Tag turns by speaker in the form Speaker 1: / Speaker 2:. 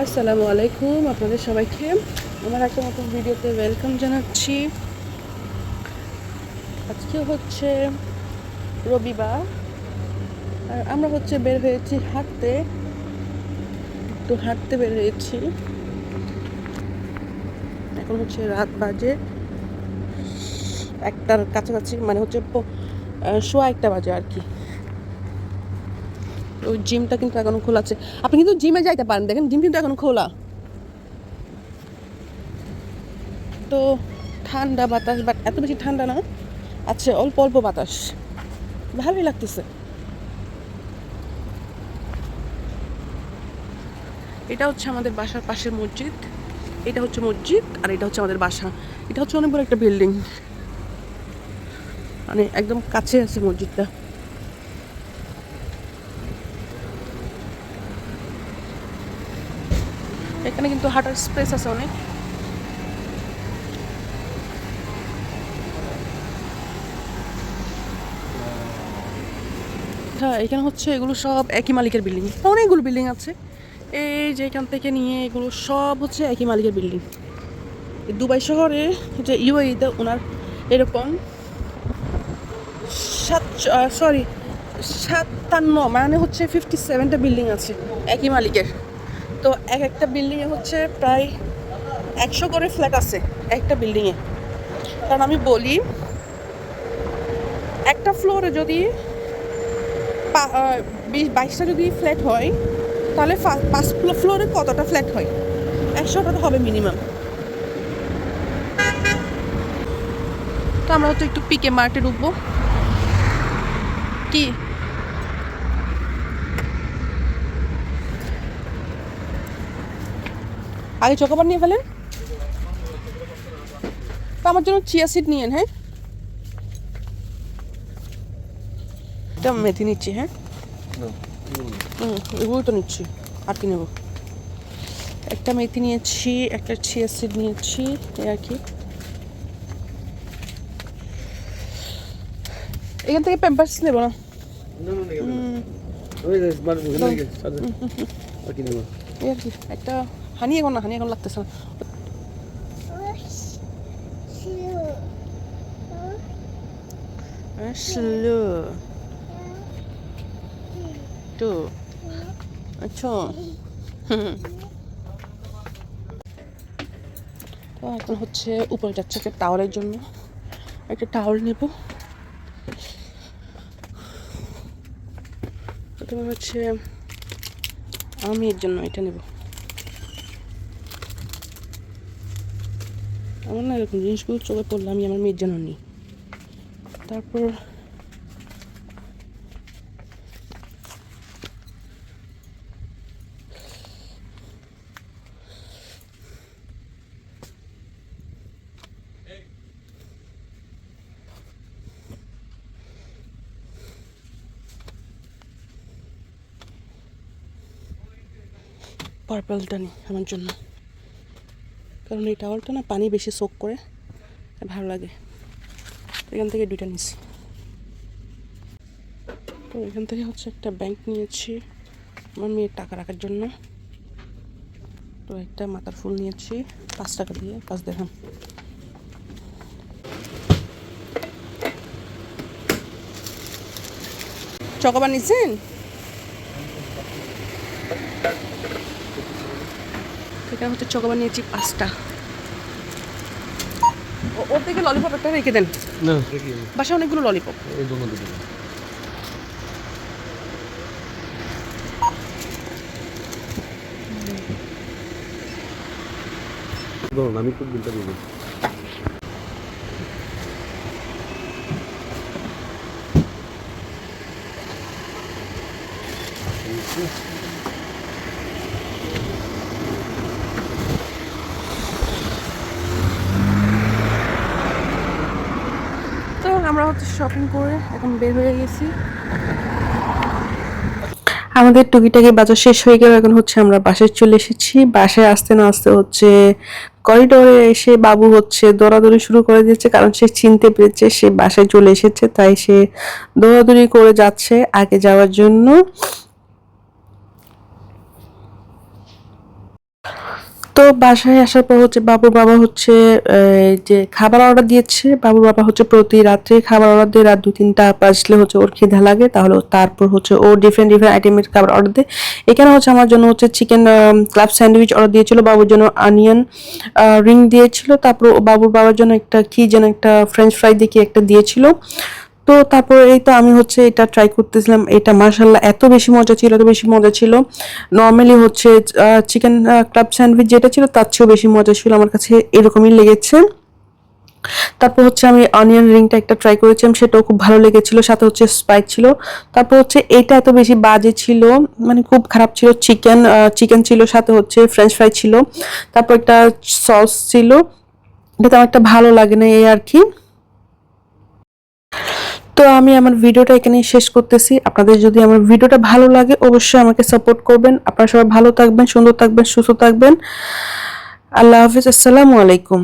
Speaker 1: আসসালামু আলাইকুম, আপনাদের সবাইকে আমার একটা নতুন ভিডিওতে ওয়েলকাম জানাচ্ছি। আজকে হচ্ছে রবিবার আর আমরা বের হয়েছি হাঁটতে, একটু হাঁটতে বের হয়েছি। এখন রাত বাজে একটার কাছাকাছি, মানে সোয়া একটা বাজে আর কি। ওই জিমটা কিন্তু এখনো খোলা আছে, আপনি কিন্তু জিমে যাইতে পারেন, দেখেন জিম কিন্তু এখনো খোলা। তো ঠান্ডা বাতাস, বাট এত বেশি ঠান্ডা না, আছে অল্প অল্প বাতাস, ভালোই লাগতেছে। এটা হচ্ছে আমাদের বাসার পাশের মসজিদ, এটা হচ্ছে মসজিদ আর এটা হচ্ছে আমাদের বাসা। এটা হচ্ছে অনেক বড় একটা বিল্ডিং, মানে একদম কাছে আছে মসজিদটা। এখানে কিন্তু হাঁটার স্পেস আছে অনেক। হ্যাঁ, এখানে এগুলো সব একই মালিকের বিল্ডিং, অনেকগুলো বিল্ডিং আছে। এই যে এখান থেকে নিয়ে এগুলো সব হচ্ছে একই মালিকের বিল্ডিং। দুবাই শহরে যে ইউএইতে ওনার এরকম 57, মানে 57টা বিল্ডিং আছে একই মালিকের। তো এক একটা বিল্ডিংয়ে প্রায় 100 করে ফ্ল্যাট আছে একটা বিল্ডিংয়ে। কারণ আমি বলি, একটা ফ্লোরে যদি 22টা যদি ফ্ল্যাট হয়, তাহলে 5 ফ্লোরে কতটা ফ্ল্যাট হয়? 100টা তো হবে মিনিমাম। তো আমরা একটু পিকে মার্টে ঢুকবো। কি আগে চকোবার নিয়ে ফেলেন, তো আমার জন্য চিয়া সিড নিয়েন। হ্যাঁ, এটা মেথি নিচ্ছি। হ্যাঁ, এগুলো তো নিচ্ছি, আর কি নেবো? একটা মেথি নিয়েছি, একটা চিয়া সিড নিয়েছি, আর কি। এখান থেকে প্যাম্পার্স নেবো না। একটা হানি এখন লাগতেছে না। আচ্ছা, তো এখন উপরে যাচ্ছে একটা টাওয়ারের জন্য, একটা টাওয়ার নেব। প্রথমে আমি এর জন্য এটা নেব। আমার না এরকম জিনিসগুলো চোখে পড়লে আমি আমার মেয়ের জন্য নিই। তারপর পার্পলটা নিই আমার জন্য, কারণ এই টাওয়ালটা না পানি বেশি সোক করে, ভালো লাগে। এখান থেকে দুইটা নিয়েছি। তো এখান থেকে একটা ব্যাংক নিয়েছি আমার মেয়ের টাকা রাখার জন্য। তো একটা মাথার ফুল নিয়েছি 5 টাকা দিয়ে, 5 দিরহাম। চকোবার নিচ্ছেন? এখানে চকোবার নিয়েছি 5টা। ওর থেকে ললিপপ একটা রেখে দেন, বাসায় অনেকগুলো ললিপপ।
Speaker 2: আমি খুব বিলটা দিব।
Speaker 1: তো আমরা শপিং করে এখন বের হয়ে গেছি। আমাদের টুকিটাকি বাজার শেষ হয়ে গেল, এখন আমরা বাসায় চলে এসেছি। বাসায় আসতে না আসতে করিডোরে এসে বাবু দৌড়াদৌড়ি শুরু করে দিয়েছে, কারণ সে চিনতে পেরেছে সে বাসায় চলে এসেছে, তাই সে দৌড়াদৌড়ি করে যাচ্ছে আগে যাওয়ার জন্য। বাসায় আসার পর হচ্ছে বাবুর বাবা হচ্ছে যে খাবার অর্ডার দিয়েছে। বাবুর বাবা হচ্ছে প্রতি রাত্রে খাবার অর্ডার দিয়ে রাত 2-3টা বাজলে হচ্ছে ওর খিদা লাগে, তাহলে তারপর হচ্ছে ও ডিফারেন্ট ডিফারেন্ট আইটেমের খাবার অর্ডার দেয়। এখানে হচ্ছে আমার জন্য হচ্ছে চিকেন ক্লাব স্যান্ডউইচ অর্ডার দিয়েছিল, বাবুর জন্য অনিয়ন রিং দিয়েছিল, তারপর বাবুর বাবার জন্য একটা কি যেন একটা ফ্রেঞ্চ ফ্রাই দিয়ে কি একটা দিয়েছিল। তো তারপর এই তো আমি হচ্ছে এটা ট্রাই করতেছিলাম, এটা মাশাআল্লাহ এত বেশি মজা ছিল, এত বেশি মজা ছিল। নর্মালি হচ্ছে চিকেন ক্লাব স্যান্ডউইচ যেটা ছিল তার চেয়েও বেশি মজা ছিল, আমার কাছে এরকমই লেগেছে। তারপর হচ্ছে আমি অনিয়ন রিংটা একটা ট্রাই করেছিলাম, সেটাও খুব ভালো লেগেছিল, সাথে হচ্ছে স্পাইস ছিল। তারপর হচ্ছে এটা এত বেশি বাজে ছিল, মানে খুব খারাপ ছিল। চিকেন ছিল, সাথে হচ্ছে ফ্রেঞ্চ ফ্রাই ছিল, তারপর একটা সস ছিল, এটা আমার একটা ভালো লাগে না এই আর কি। তো আমি আমার ভিডিওটা এখানেই শেষ করতেছি। আপনাদের যদি আমার ভিডিওটা ভালো লাগে অবশ্যই আমাকে সাপোর্ট করবেন। আপনারা সবাই ভালো থাকবেন, সুন্দর থাকবেন, সুস্থ থাকবেন। আল্লাহ হাফেজ, আসসালামু আলাইকুম।